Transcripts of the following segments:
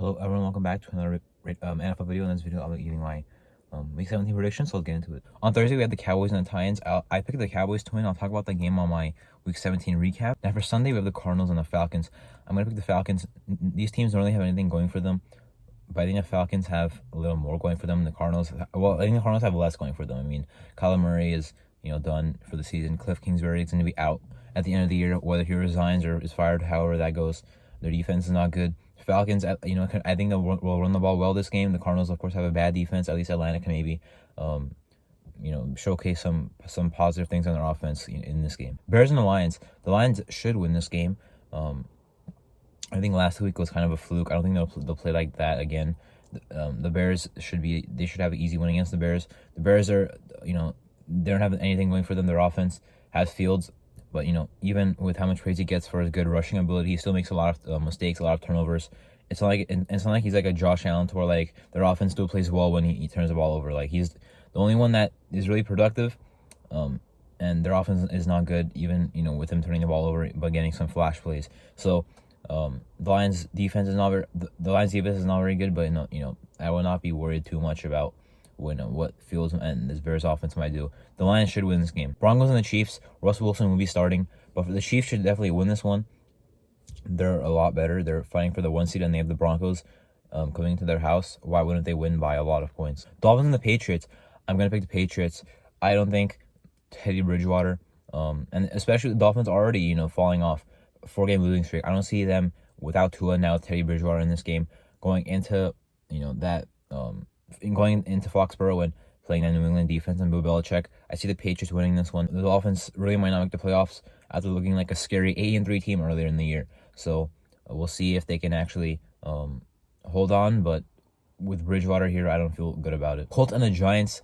Hello everyone, welcome back to another NFL video. In this video, I'll be giving my Week 17 predictions, so let's get into it. On Thursday, we had the Cowboys and the Titans. I picked the Cowboys to win. I'll talk about the game on my Week 17 recap. Now for Sunday, we have the Cardinals and the Falcons. I'm going to pick the Falcons. These teams don't really have anything going for them, but I think the Falcons have a little more going for them than the Cardinals. Well, I think the Cardinals have less going for them. I mean, Kyler Murray is done for the season. Cliff Kingsbury is going to be out at the end of the year, whether he resigns or is fired, however that goes. Their defense is not good. Falcons, I think they'll run the ball well this game. The Cardinals, of course, have a bad defense. At least Atlanta can maybe, showcase some positive things on their offense in this game. Bears and the Lions. The Lions should win this game. I think last week was kind of a fluke. I don't think they'll play like that again. The Bears should have an easy win against the Bears. The Bears are, they don't have anything going for them. Their offense has Fields. But, even with how much praise he gets for his good rushing ability, he still makes a lot of mistakes, a lot of turnovers. It's not like he's like a Josh Allen to where, like, their offense still plays well when he turns the ball over. Like, he's the only one that is really productive, and their offense is not good, even, with him turning the ball over, but getting some flash plays. So, the Lions' defense is not very good, but, I will not be worried too much about what Fields and this Bears offense might do. The Lions should win this game. Broncos and the Chiefs. Russell Wilson will be starting, but the Chiefs should definitely win this one. They're a lot better. They're fighting for the 1 seed, and they have the Broncos coming to their house. Why wouldn't they win by a lot of points? Dolphins and the Patriots. I'm going to pick the Patriots. I don't think Teddy Bridgewater, and especially the Dolphins already, falling off a 4-game losing streak. I don't see them without Tua, now Teddy Bridgewater in this game, going into, going into Foxborough and playing that New England defense and Bill Belichick. I see the Patriots winning this one. The Dolphins really might not make the playoffs after looking like a scary 8-3 team earlier in the year. So we'll see if they can actually hold on. But with Bridgewater here, I don't feel good about it. Colts and the Giants.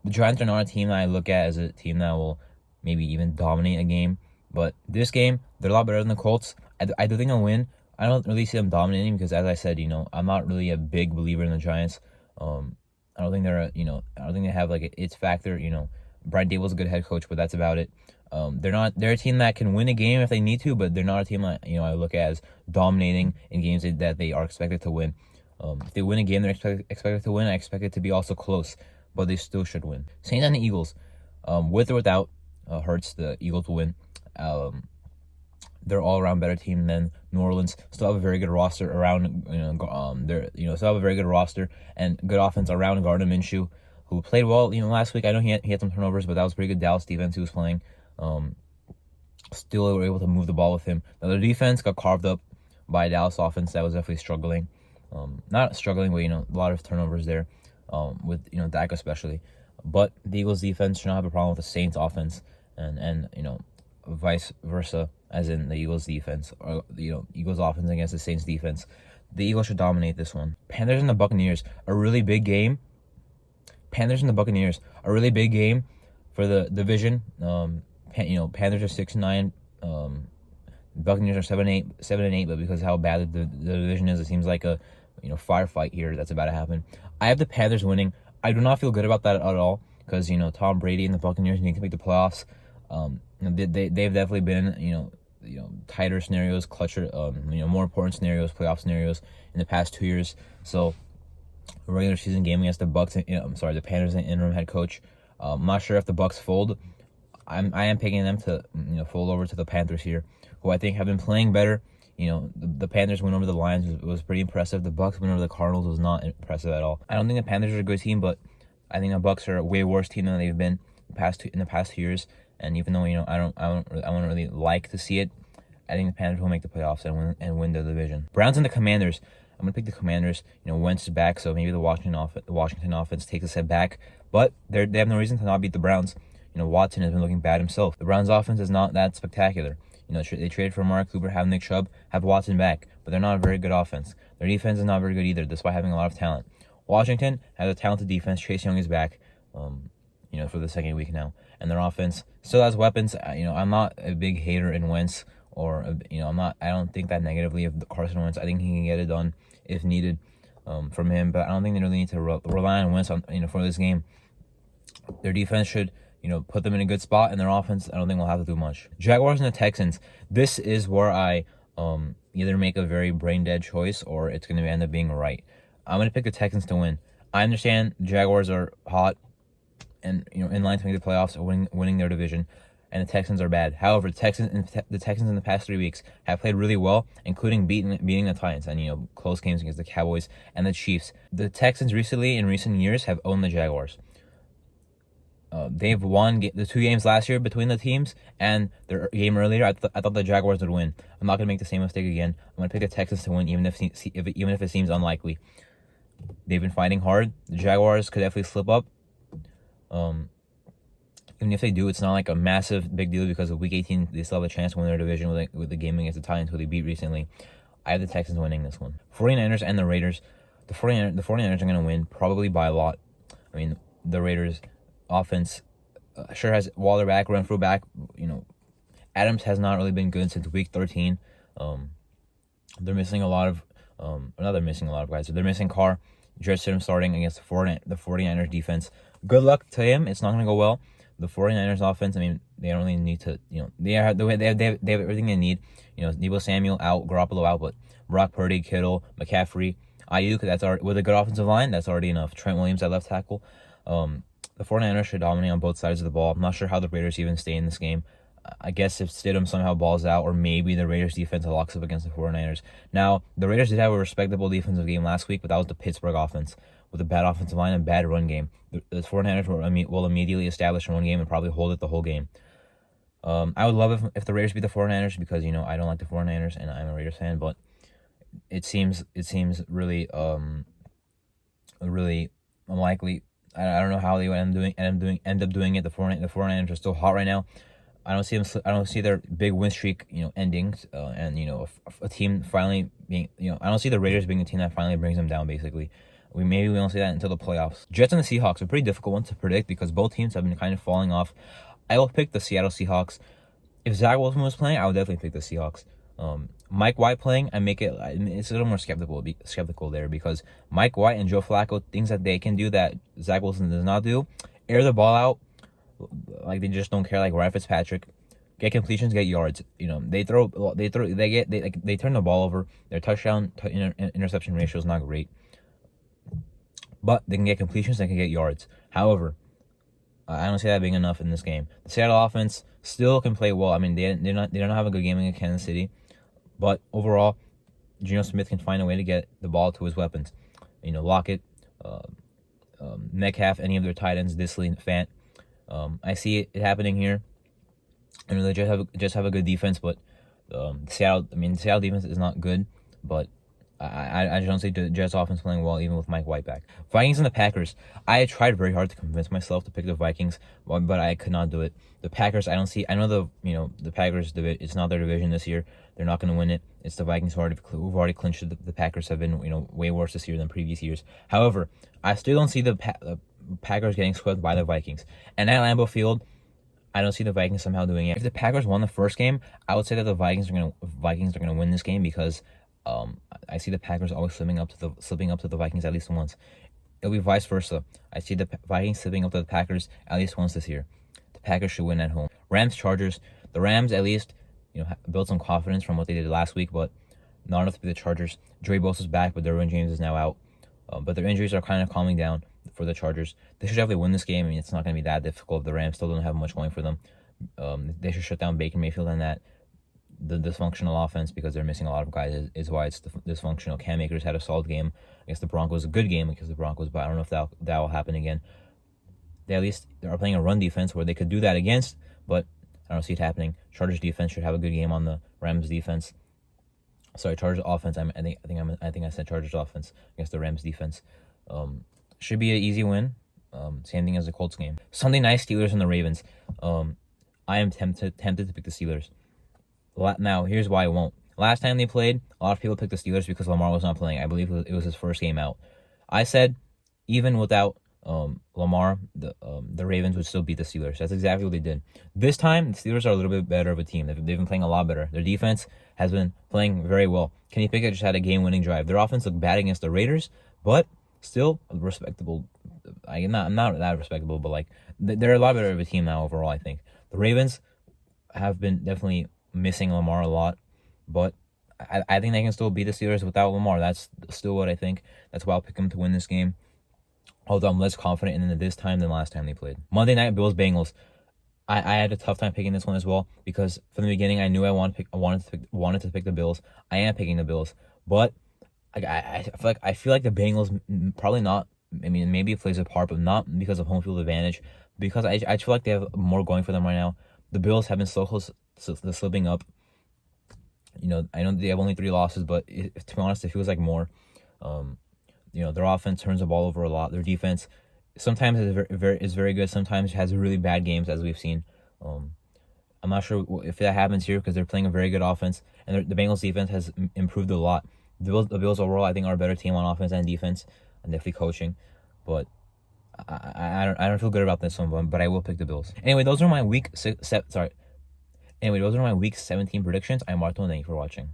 The Giants are not a team that I look at as a team that will maybe even dominate a game. But this game, they're a lot better than the Colts. I do think they'll win. I don't really see them dominating because, as I said, I'm not really a big believer in the Giants. I don't think I don't think they have like its factor. Brian Dable's a good head coach, but that's about it. They're a team that can win a game if they need to, but they're not a team that, I look at as dominating in games that they are expected to win. If they win a game they're expected to win, I expect it to be also close, but they still should win. Saints and the Eagles. With or without Hurts, the Eagles will win. They're all around better team than New Orleans. Still have a very good roster around, still have a very good roster and good offense around Gardner Minshew, who played well, last week. I know he had some turnovers, but that was pretty good. Dallas defense, who was playing, still were able to move the ball with him. Now, the defense got carved up by Dallas offense that was definitely struggling. Not struggling, but, a lot of turnovers there, with, Dak especially. But the Eagles defense should not have a problem with the Saints offense, and vice versa, as in the Eagles defense, or Eagles offense against the Saints defense. The Eagles should dominate this one. Panthers and the Buccaneers, a really big game. Panthers and the Buccaneers, a really big game for the division. Panthers are 6-9. Buccaneers are 7-8, but because of how bad the division is, it seems like a firefight here that's about to happen. I have the Panthers winning. I do not feel good about that at all because Tom Brady and the Buccaneers need to make the playoffs. They've definitely been tighter scenarios, clutcher, more important scenarios, playoff scenarios in the past 2 years. So a regular season game against the Bucks, the Panthers and interim head coach. I'm not sure if the Bucks fold. I am picking them to fold over to the Panthers here, who I think have been playing better. The Panthers win over the Lions was pretty impressive. The Bucks win over the Cardinals was not impressive at all. I don't think the Panthers are a good team, but I think the Bucks are a way worse team than they've been in the past 2 years. And even though I don't really like to see it, I think the Panthers will make the playoffs and win the division. Browns and the Commanders. I'm gonna pick the Commanders. Wentz is back, so maybe the Washington offense takes a step back, but they have no reason to not beat the Browns. Watson has been looking bad himself. The Browns offense is not that spectacular. They traded for Mark Cooper, have Nick Chubb, have Watson back, but they're not a very good offense. Their defense is not very good either, despite having a lot of talent. Washington has a talented defense. Chase Young is back, for the second week now, and their offense still has weapons. I'm not a big hater in Wentz, or I don't think that negatively of Carson Wentz. I think he can get it done if needed from him, but I don't think they really need to rely on Wentz for this game. Their defense should put them in a good spot, and their offense, I don't think will have to do much. Jaguars and the Texans. This is where I either make a very brain dead choice or it's going to end up being right. I'm going to pick the Texans to win. I understand the Jaguars are hot and in line to make the playoffs or winning their division, and the Texans are bad. However, the Texans in the past 3 weeks have played really well, including beating the Titans and close games against the Cowboys and the Chiefs. The Texans recently in recent years have owned the Jaguars. They've won the 2 games last year between the teams, and their game earlier, I thought the Jaguars would win. I'm not gonna make the same mistake again. I'm gonna pick the Texans to win, even if it seems unlikely. They've been fighting hard. The Jaguars could definitely slip up. Even if they do, it's not like a massive big deal because of Week 18, they still have a chance to win their division with the game against the Titans, who they beat recently. I have the Texans winning this one. 49ers and the Raiders. The 49ers are going to win, probably by a lot. I mean, the Raiders offense sure has Waller back, Renfrew back. Adams has not really been good since Week 13. They're missing a lot of they're missing a lot of guys. So they're missing Carr. Jarrett Stidham starting against the 49ers defense. Good luck to him. It's not going to go well. The 49ers offense, I mean, they don't really need to, they have everything they need. Deebo Samuel out, Garoppolo out, but Brock Purdy, Kittle, McCaffrey, Ayuk, that's already, with a good offensive line, that's already enough. Trent Williams at left tackle. The 49ers should dominate on both sides of the ball. I'm not sure how the Raiders even stay in this game. I guess if Stidham somehow balls out, or maybe the Raiders defense locks up against the 49ers. Now, the Raiders did have a respectable defensive game last week, but that was the Pittsburgh offense with a bad offensive line and bad run game. The 49ers will immediately establish a run game and probably hold it the whole game. I would love if the Raiders beat the 49ers because, I don't like the 49ers and I'm a Raiders fan, but it seems really really unlikely. I don't know how they would end up doing it. The 49ers are still hot right now. I don't see them. I don't see their big win streak, ending, and a team finally being, I don't see the Raiders being a team that finally brings them down. Basically, we don't see that until the playoffs. Jets and the Seahawks are a pretty difficult one to predict because both teams have been kind of falling off. I will pick the Seattle Seahawks. If Zach Wilson was playing, I would definitely pick the Seahawks. Mike White playing, it's a little more skeptical there because Mike White and Joe Flacco, things that they can do that Zach Wilson does not do, air the ball out. Like they just don't care. Like Ryan Fitzpatrick, get completions, get yards. They turn the ball over. Their touchdown interception ratio is not great, but they can get completions. They can get yards. However, I don't see that being enough in this game. The Seattle offense still can play well. I mean, they don't have a good game against Kansas City, but overall, Geno Smith can find a way to get the ball to his weapons. Lockett, Metcalf, any of their tight ends, Disley, Fant. I see it happening here. They just have a good defense, but Seattle defense is not good. But I just don't see the Jets offense playing well, even with Mike White back. Vikings and the Packers. I tried very hard to convince myself to pick the Vikings, but I could not do it. The Packers, I don't see. I know the Packers. It's not their division this year. They're not going to win it. It's the Vikings who've already clinched it. The Packers have been way worse this year than previous years. However, I still don't see the Packers getting swept by the Vikings. And at Lambeau Field, I don't see the Vikings somehow doing it. If the Packers won the first game, I would say that the Vikings are gonna win this game because I see the Packers always slipping up to the Vikings at least once. It'll be vice versa. I see the Vikings slipping up to the Packers at least once this year. The Packers should win at home. Rams Chargers. The Rams at least built some confidence from what they did last week, but not enough to be the Chargers. Joey Bosa's back, but Derwin James is now out. But their injuries are kind of calming down for the Chargers. They should definitely win this game. I mean, it's not going to be that difficult. The Rams still don't have much going for them. They should shut down Baker Mayfield and that. The dysfunctional offense, because they're missing a lot of guys, is why it's dysfunctional. Cam Akers had a solid game against the Broncos, a good game against the Broncos, but I don't know if that will happen again. They at least are playing a run defense where they could do that against, but I don't see it happening. Chargers defense should have a good game on the Rams defense. Sorry, Chargers offense. I think I said Chargers offense against the Rams defense. Should be an easy win. Same thing as the Colts game. Sunday night, Steelers and the Ravens. I am tempted to pick the Steelers. Now, here's why I won't. Last time they played, a lot of people picked the Steelers because Lamar was not playing. I believe it was his first game out. I said, even without Lamar, the Ravens would still beat the Steelers. That's exactly what they did. This time, the Steelers are a little bit better of a team. They've been playing a lot better. Their defense has been playing very well. Kenny Pickett just had a game-winning drive. Their offense looked bad against the Raiders, but still respectable. I'm not that respectable, but they're a lot better of a team now overall, I think. The Ravens have been definitely missing Lamar a lot, but I think they can still beat the Steelers without Lamar. That's still what I think. That's why I'll pick them to win this game. Although I'm less confident in it this time than last time they played. Monday night, Bills Bengals. I had a tough time picking this one as well because from the beginning I knew I wanted to pick the Bills. I am picking the Bills, but I feel like the Bengals probably not. I mean, maybe it plays a part, but not because of home field advantage. Because I feel like they have more going for them right now. The Bills have been so close to slipping up. I know they have only 3 losses, but to be honest, it feels like more. Their offense turns the ball over a lot. Their defense sometimes is very good. Sometimes has really bad games, as we've seen. I'm not sure if that happens here because they're playing a very good offense, and the Bengals defense has improved a lot. The Bills overall, I think, are a better team on offense and defense, and definitely coaching. But I don't feel good about this one, but I will pick the Bills. Anyway, those are my week 17 predictions. I'm Marto, and thank you for watching.